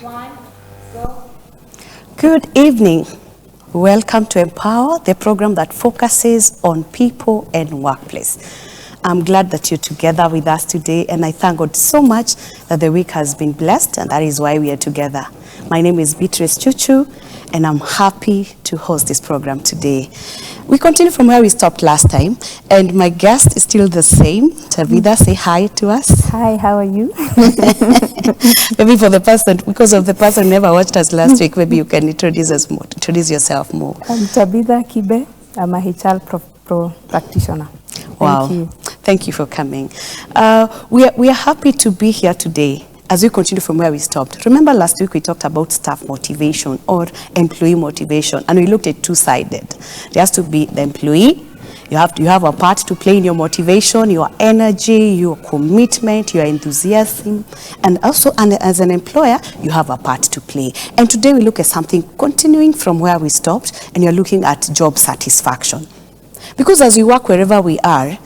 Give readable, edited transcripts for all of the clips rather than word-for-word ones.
One, go. Good evening. Welcome to Empower, the program that focuses on people and workplace. I'm glad that you're together with us today, and I thank God so much that the week has been blessed, and that is why we are together. My name is Beatrice Chuchu, and I'm happy to host this program today. We continue from where we stopped last time, and my guest is still the same. Tabitha, say hi to us. Hi, how are you? Maybe for the person, because of the person who never watched us last week, maybe you can introduce yourself more. I'm Tabitha Kibe. I'm a HR practitioner. Wow. Thank you. Thank you for coming. We are happy to be here today as we continue from where we stopped. Remember last week we talked about staff motivation or employee motivation, and we looked at two-sided. There has to be the employee. You have a part to play in your motivation, your energy, your commitment, your enthusiasm, and also as an employer, you have a part to play. And today we look at something continuing from where we stopped, and you're looking at job satisfaction. Because as we work wherever we are,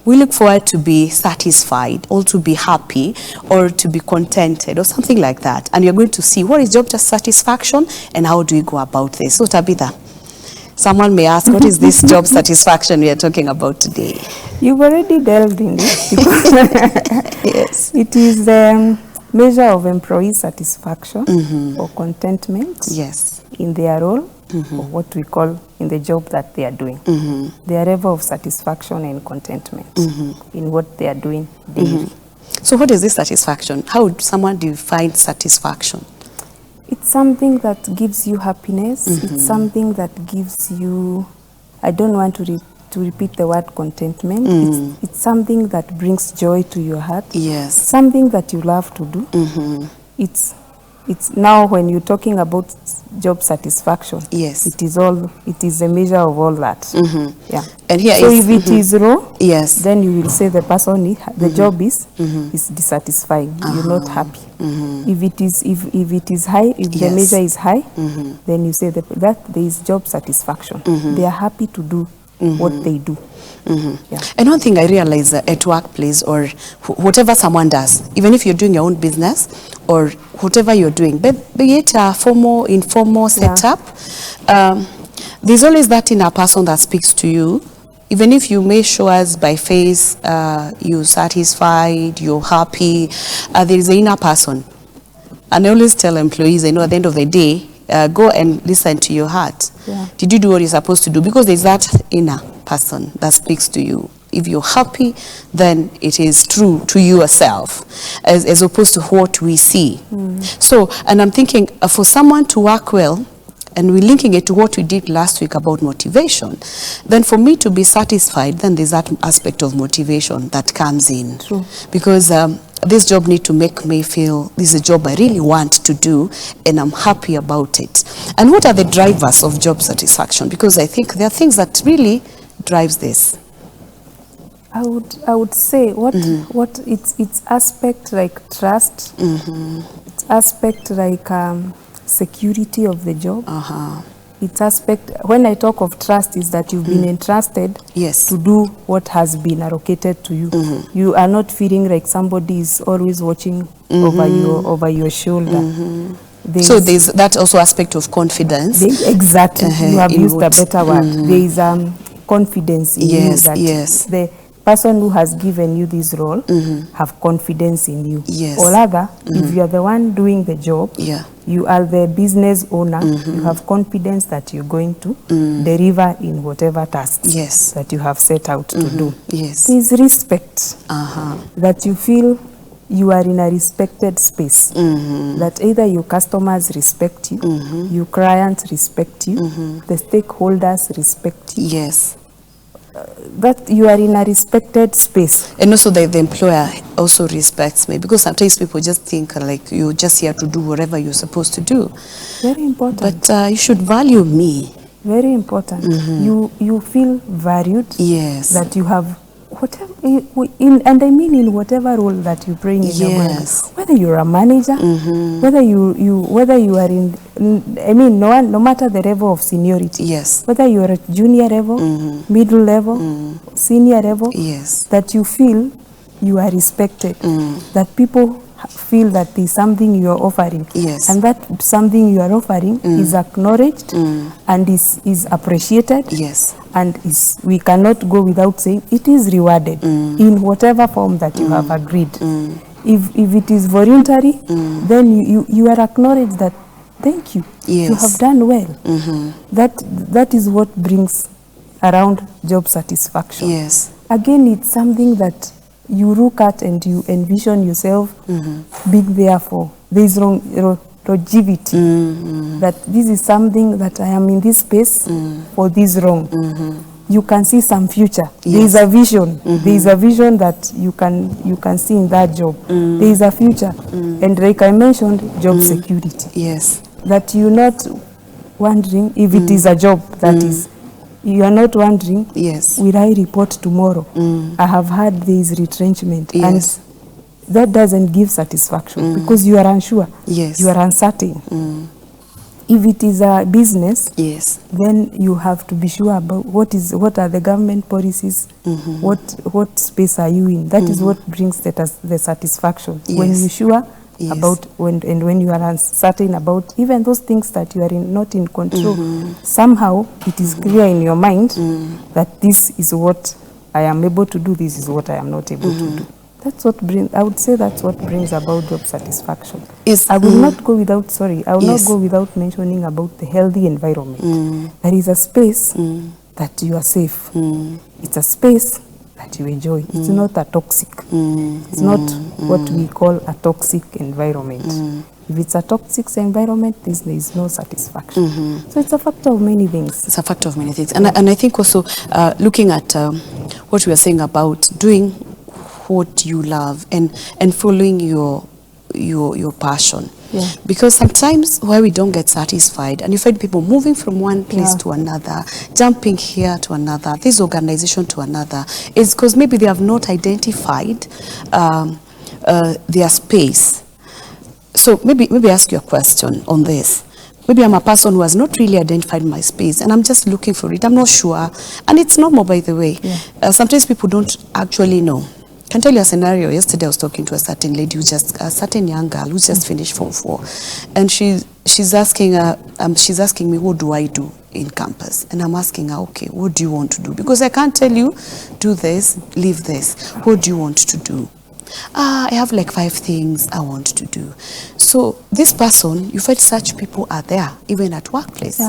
we look forward to be satisfied or to be happy or to be contented or something like that. And you're going to see what is job satisfaction and how do we go about this. So Tabitha, someone may ask, what is this job satisfaction we are talking about today? You've already delved in it. Yes. It is the measure of employee satisfaction or contentment in their role or what we call in the job that they are doing. Their level of satisfaction and contentment in what they are doing daily. So what is this satisfaction? How would someone define satisfaction? It's something that gives you happiness. It's something that gives you, I don't want to repeat the word contentment. It's something that brings joy to your heart. Yes. Something that you love to do. It's now when you're talking about job satisfaction. Yes. It is a measure of all that. Yeah. And here so if it is low, yes, then you will say the person the job is dissatisfying. You're not happy. If it is high, if the measure is high, then you say that there is job satisfaction. They are happy to do what they do. Yeah. And one thing I realize at workplace or whatever someone does, even if you're doing your own business or whatever you're doing, be it a formal, informal setup, there's always that inner person that speaks to you. Even if you may show us by face, you're satisfied, you're happy, there is an inner person. And I always tell employees, at the end of the day, go and listen to your heart. Yeah. Did you do what you're supposed to do? Because there's that inner person that speaks to you. If you're happy, then it is true to yourself, as opposed to what we see. So, and I'm thinking, for someone to work well, and we're linking it to what we did last week about motivation, then for me to be satisfied, then there's that aspect of motivation that comes in. True. Because this job needs to make me feel this is a job I really want to do and I'm happy about it. And what are the drivers of job satisfaction? Because I think there are things that really drives this. I would say what it's aspect like trust. It's aspect like security of the job. It's aspect, when I talk of trust, is that you've been entrusted to do what has been allocated to you. You are not feeling like somebody is always watching over your shoulder. So there's that also aspect of confidence. Exactly. You have used a better word. There is confidence in you that the person who has given you this role have confidence in you. Or rather, if you are the one doing the job, you are the business owner, you have confidence that you're going to deliver in whatever tasks that you have set out to do. There's respect that you feel you are in a respected space, that either your customers respect you, your clients respect you, the stakeholders respect you. That you are in a respected space. And also the employer also respects me, because sometimes people just think like you're just here to do whatever you're supposed to do. Very important. But you should value me. Very important. You feel valued. That you have whatever and I mean in whatever role that you play in your work, whether you're a manager, whether you are in, I mean no matter the level of seniority, whether you are at junior level, middle level, senior level, that you feel you are respected, that people feel that there's something you are offering, and that something you are offering is acknowledged and is appreciated, and we cannot go without saying it is rewarded in whatever form that you have agreed. If it is voluntary, then you are acknowledged that thank you, you have done well. That is what brings around job satisfaction. Again, it's something that you look at and you envision yourself being there for. There is longevity, that this is something that I am in this space for this long. You can see some future. There is a vision. There is a vision that you can see in that job. There is a future, and like I mentioned, job security. That you're not wondering if it is a job that is. You are not wondering, will I report tomorrow? I have had this retrenchment. And that doesn't give satisfaction because you are unsure. You are uncertain. If it is a business, then you have to be sure about what are the government policies, what space are you in. That is what brings the satisfaction. When you're sure about when you are uncertain about even those things that you are not in control, somehow it is clear in your mind that this is what I am able to do, this is what I am not able to do. That's what I would say that's what brings about job satisfaction. I will not go without, I will not go without mentioning about the healthy environment. There is a space that you are safe. It's a space that you enjoy. It's not a toxic. It's not what we call a toxic environment. If it's a toxic environment, there is no satisfaction. So it's a factor of many things. It's a factor of many things. And I think also looking at what we are saying about doing what you love and following your passion. Because sometimes where we don't get satisfied, and you find people moving from one place to another, jumping here to another, this organization to another, is because maybe they have not identified their space. So maybe ask you a question on this. Maybe I'm a person who has not really identified my space and I'm just looking for it. I'm not sure. And it's normal, by the way. Sometimes people don't actually know. I can tell you a scenario. Yesterday I was talking to a certain lady a certain young girl who's just finished Form 4, and she's asking me, what do I do in campus? And I'm asking her, okay, what do you want to do? Because I can't tell you, do this, leave this. What do you want to do? I have like 5 things I want to do. So this person, you find such people are there, even at workplace.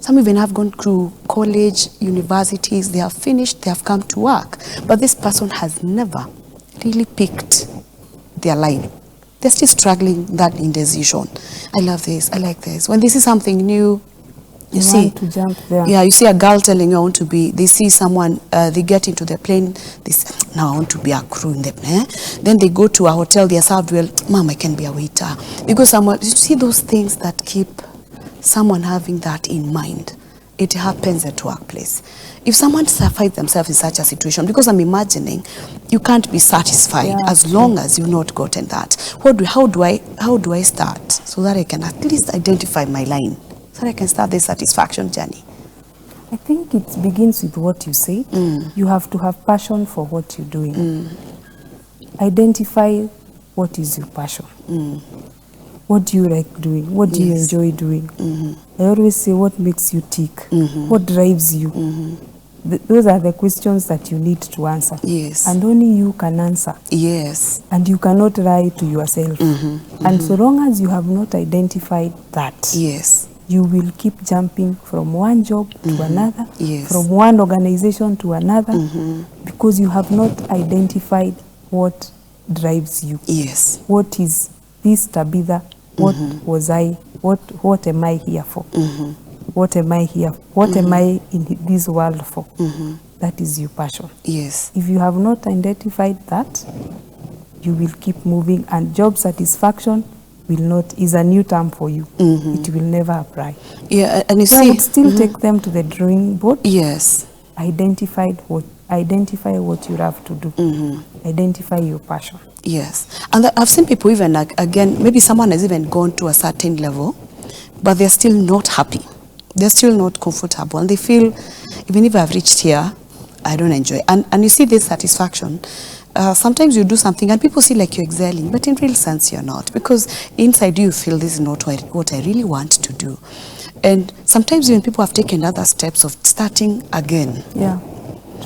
Some even have gone through college, universities, they have finished, they have come to work. But this person has never really picked their line. They're still struggling that indecision. I love this, I like this. When they see something new, you see, want to jump there. Yeah, you see a girl telling you I want to be, they see someone, they get into the plane, they say, now I want to be a crew in the Then they go to a hotel, they are served well, Mom, I can be a waiter. Because someone, you see those things that keep someone having that in mind. It happens at workplace. If someone finds themselves in such a situation, because I'm imagining you can't be satisfied as long as you've not gotten that. How do I start so that I can at least identify my line, so that I can start this satisfaction journey? I think it begins with what you say. You have to have passion for what you're doing. Identify what is your passion. What do you like doing? What do you enjoy doing? I always say, what makes you tick? What drives you? Those are the questions that you need to answer. And only you can answer. And you cannot lie to yourself. And so long as you have not identified that, you will keep jumping from one job to another, from one organization to another, because you have not identified what drives you. What is this, Tabitha? What was I? What am I here for? What am I here? What am I in this world for? That is your passion. If you have not identified that, you will keep moving, and job satisfaction is a new term for you. It will never apply. And you so see, I would still take them to the drawing board. Identify what you have to do. Identify your passion. And I've seen people even, again, maybe someone has even gone to a certain level, but they're still not happy. They're still not comfortable, and they feel, even if I've reached here, I don't enjoy. And you see this satisfaction, sometimes you do something and people see like you're excelling, but in real sense you're not, because inside you feel this is not what I really want to do. And sometimes when people have taken other steps of starting again, yeah,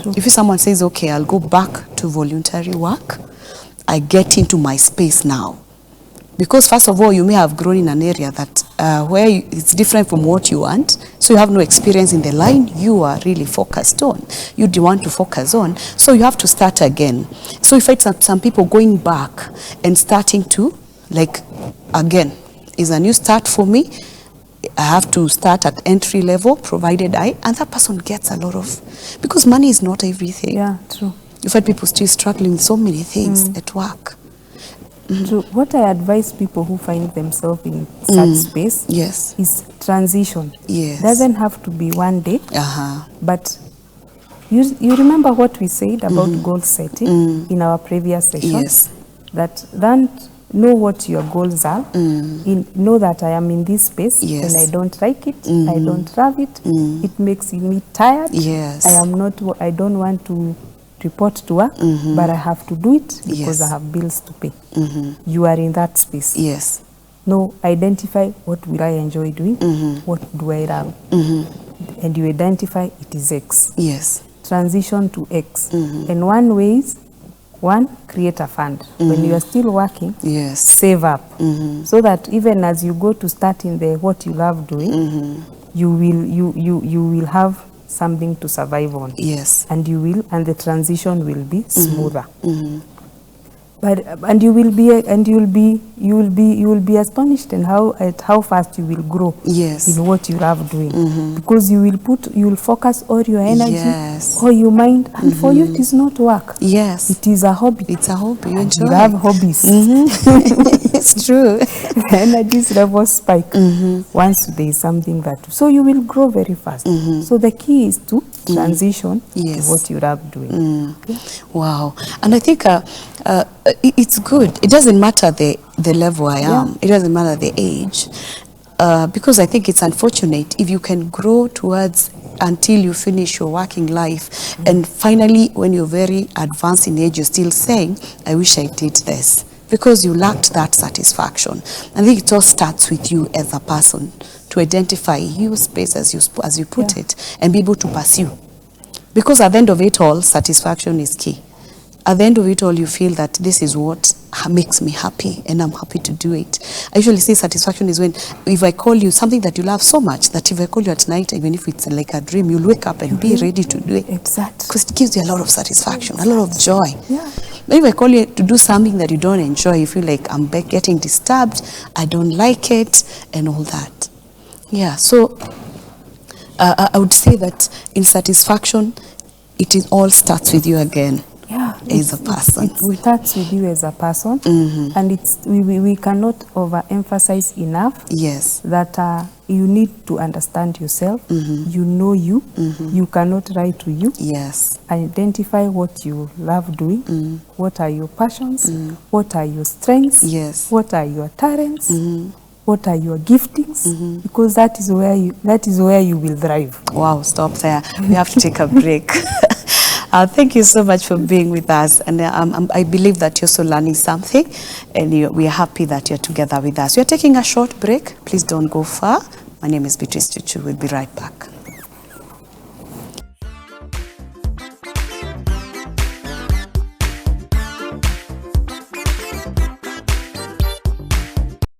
true. If someone says, okay, I'll go back to voluntary work, I get into my space now. Because first of all, you may have grown in an area that where it's different from what you want, so you have no experience in the line you are really focused on, you do want to focus on, so you have to start again. So if it's some people going back and starting to, like, again, is a new start for me, I have to start at entry level, provided and that person gets a lot of, because money is not everything. Yeah, true. You've had people still struggling with so many things at work. So what I advise people who find themselves in such space is transition. Yes. Doesn't have to be one day, but you remember what we said about goal setting in our previous session? Yes. That know what your goals are, know that I am in this space and I don't like it, I don't love it, it makes me tired, I don't want to report to work, but I have to do it because I have bills to pay. You are in that space. Yes. No, identify what will I enjoy doing, what do I love, and you identify it is X. Yes. Transition to X. And one way is, create a fund. When you are still working, save up, so that even as you go to start in the what you love doing, you will have something to survive on. Yes. And the transition will be smoother. But you will be astonished at how fast you will grow in what you love doing, because you will focus all your energy, all your mind, and for you it is not work. Yes, it is a hobby. It's a hobby. You enjoy. You have hobbies. It's true. The energy levels spike once there is something that. So you will grow very fast. So the key is to transition to what you love doing. Wow. And I think it's good. It doesn't matter the level I am. It doesn't matter the age. Because I think it's unfortunate if you can grow towards until you finish your working life, and finally when you're very advanced in age, you're still saying, I wish I did this, because you lacked that satisfaction. I think it all starts with you as a person, to identify your space as you put it, and be able to pursue. Because at the end of it all, satisfaction is key. At the end of it all, you feel that this is what makes me happy, and I'm happy to do it. I usually say satisfaction is when, if I call you something that you love so much, that if I call you at night, even if it's like a dream, you'll wake up and be ready to do it. Exactly. Because it gives you a lot of satisfaction, a lot of joy. Yeah. But if I call you to do something that you don't enjoy, you feel like I'm getting disturbed, I don't like it, and all that. Yeah, so I would say that in satisfaction, it all starts with you again. Yeah, as a person. It starts with you as a person, and we cannot overemphasize enough that you need to understand yourself. You know you. You cannot lie to you. Yes. Identify what you love doing. What are your passions? What are your strengths? Yes. What are your talents? What are your giftings? Because that is where you will thrive. Wow, stop there. We have to take a break. Thank you so much for being with us, and I believe that you're also learning something, and we are happy that you're together with us. We are taking a short break. Please don't go far. My name is Beatrice Chuchu. We'll be right back.